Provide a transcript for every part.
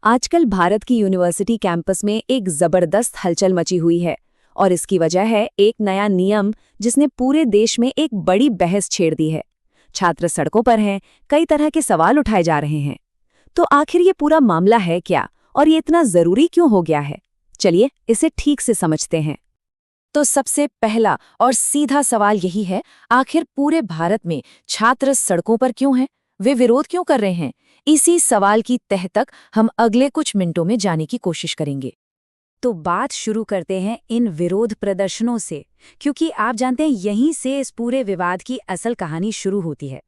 आजकल भारत की university campus में एक जबरदस्त हलचल मची हुई है और इसकी वजह है एक नया नियम जिसने पूरे देश में एक बड़ी बहस छेड़ दी है। छात्र सड़कों पर हैं, कई तरह के सवाल उठाए जा रहे हैं। तो आखिर ये पूरा मामला है क्या और ये इतना जरूरी क्यों हो गया है? चलिए इसे ठीक से समझते हैं। तो सबसे पहला और सीधा सवाल यही है, आखिर पूरे भारत में छात्र सड़कों पर क्यों हैं? वे विरोध क्यों कर रहे हैं? इसी सवाल की तह तक हम अगले कुछ मिनटों में जाने की कोशिश करेंगे। तो बात शुरू करते हैं इन विरोध प्रदर्शनों से, क्योंकि आप जानते हैं यहीं से इस पूरे विवाद की असल कहानी शुरू होती है।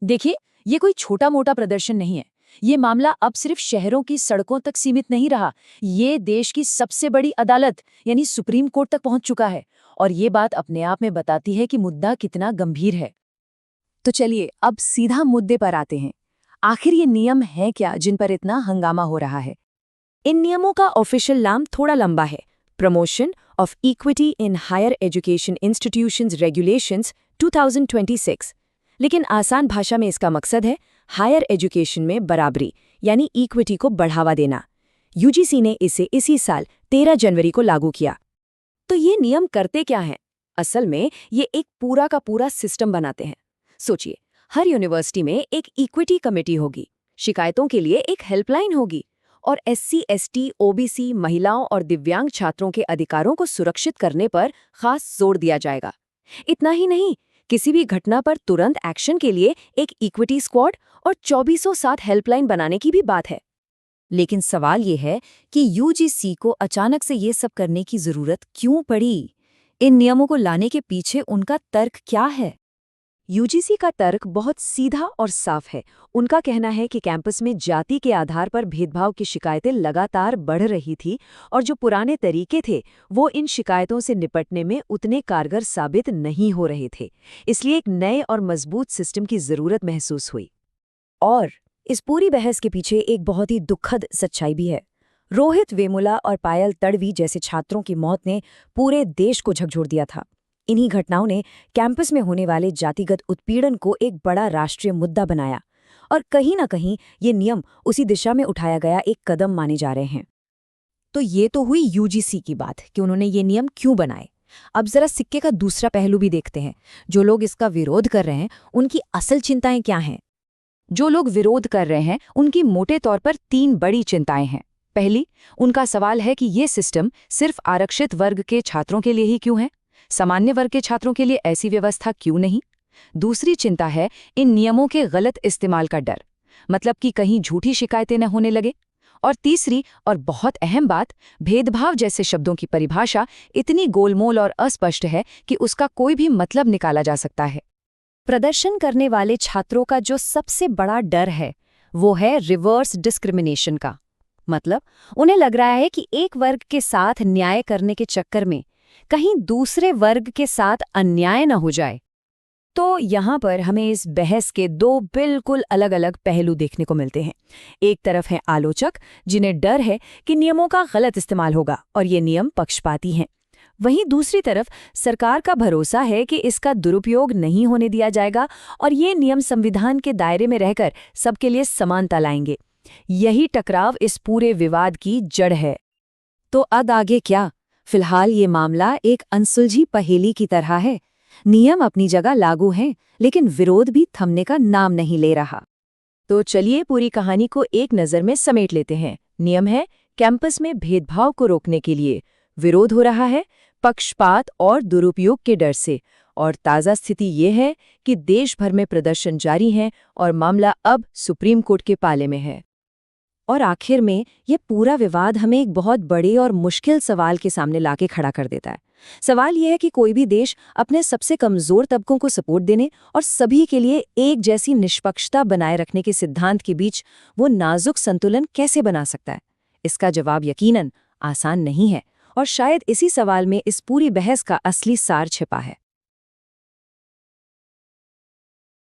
देखिए, ये कोई छोटा मोटा प्रदर्शन नहीं है। ये मामला अब सिर्फ शहरों की सड़कों तक सीमित नहीं रहा, ये देश की सबसे बड़ी अदालत यानी सुप्रीम कोर्ट तक पहुंच चुका है। और ये बात अपने आप में बताती है कि मुद्दा कितना गंभीर है। तो चलिए अब सीधा मुद्दे पर आते हैं। आखिर ये नियम है क्या जिन पर इतना हंगामा हो रहा है? इन नियमों का ऑफिशियल नाम थोड़ा लंबा है, promotion of equity in higher education institutions regulations 2026। लेकिन आसान भाषा में इसका मकसद है हायर एजुकेशन में बराबरी यानी इक्विटी को बढ़ावा देना। यूजीसी ने इसे इसी साल 13 जनवरी को लागू किया। तो ये नियम करते क्या हैं? असल में ये एक पूरा का पूरा सिस्टम बनाते हैं। सोचिए, हर यूनिवर्सिटी में एक इक्विटी कमेटी होगी, शिकायतों के लिए एक हेल्पलाइन होगी और एससी, एसटी, ओबीसी, महिलाओं और दिव्यांग छात्रों के अधिकारों को सुरक्षित करने पर खास जोर दिया जाएगा। इतना ही नहीं, किसी भी घटना पर तुरंत एक्शन के लिए एक इक्विटी स्क्वाड और 24/7 हेल्पलाइन बनाने की भी बात है। लेकिन सवाल ये है कि यूजीसी को अचानक से ये सब करने की जरूरत क्यों पड़ी? इन नियमों को लाने के पीछे उनका तर्क क्या है? यूजीसी का तर्क बहुत सीधा और साफ है। उनका कहना है कि कैंपस में जाति के आधार पर भेदभाव की शिकायतें लगातार बढ़ रही थी और जो पुराने तरीके थे वो इन शिकायतों से निपटने में उतने कारगर साबित नहीं हो रहे थे। इसलिए एक नए और मजबूत सिस्टम की जरूरत महसूस हुई। और इस पूरी बहस के पीछे एक बहुत ही दुखद सच्चाई भी है। रोहित वेमुला और पायल तड़वी जैसे छात्रों की मौत ने पूरे देश को झकझोर दिया था। इन्हीं घटनाओं ने कैंपस में होने वाले जातिगत उत्पीड़न को एक बड़ा राष्ट्रीय मुद्दा बनाया और कहीं न कहीं ये नियम उसी दिशा में उठाया गया एक कदम माने जा रहे हैं। तो ये तो हुई यूजीसी की बात कि उन्होंने ये नियम क्यों बनाए। अब जरा सिक्के का दूसरा पहलू भी देखते हैं। जो लोग इसका विरोध कर रहे हैं उनकी असल चिंताएं क्या हैं? जो लोग विरोध कर रहे हैं उनकी मोटे तौर पर 3 बड़ी चिंताएं हैं। पहली, उनका सवाल है कि ये सिस्टम सिर्फ आरक्षित वर्ग के छात्रों के लिए ही क्यों है? सामान्य वर्ग के छात्रों के लिए ऐसी व्यवस्था क्यों नहीं? दूसरी चिंता है इन नियमों के गलत इस्तेमाल का डर, मतलब कि कहीं झूठी शिकायतें न होने लगे। और तीसरी और बहुत अहम बात, भेदभाव जैसे शब्दों की परिभाषा इतनी गोलमोल और अस्पष्ट है कि उसका कोई भी मतलब निकाला जा सकता है। प्रदर्शन करने वाले छात्रों का जो सबसे बड़ा डर है वो है रिवर्स डिस्क्रिमिनेशन का। मतलब उन्हें लग रहा है कि एक वर्ग के साथ न्याय करने के चक्कर में कहीं दूसरे वर्ग के साथ अन्याय न हो जाए। तो यहाँ पर हमें इस बहस के 2 बिल्कुल अलग-अलग पहलू देखने को मिलते हैं। एक तरफ है आलोचक जिन्हें डर है कि नियमों का गलत इस्तेमाल होगा और ये नियम पक्षपाती हैं। वहीं दूसरी तरफ सरकार का भरोसा है कि इसका दुरुपयोग नहीं होने दिया जाएगा और ये नियम संविधान के दायरे में रहकर सबके लिए समानता लाएंगे। यही टकराव इस पूरे विवाद की जड़ है। तो अब आगे क्या? फिलहाल ये मामला एक अनसुलझी पहेली की तरह है। नियम अपनी जगह लागू हैं, लेकिन विरोध भी थमने का नाम नहीं ले रहा। तो चलिए पूरी कहानी को एक नज़र में समेट लेते हैं। नियम है, कैंपस में भेदभाव को रोकने के लिए विरोध हो रहा है पक्षपात और दुरुपयोग के डर से। और ताज़ा स्थिति ये है कि देश भर में प्रदर्शन जारी हैं और मामला अब सुप्रीम कोर्ट के पाले में है। और आखिर में ये पूरा विवाद हमें एक बहुत बड़े और मुश्किल सवाल के सामने लाके खड़ा कर देता है। सवाल ये है कि कोई भी देश अपने सबसे कमज़ोर तबकों को सपोर्ट देने और सभी के लिए एक जैसी निष्पक्षता बनाए रखने के सिद्धांत के बीच वो नाजुक संतुलन कैसे बना सकता है? इसका जवाब यकीनन आसान नहीं है और शायद इसी सवाल में इस पूरी बहस का असली सार छिपा है।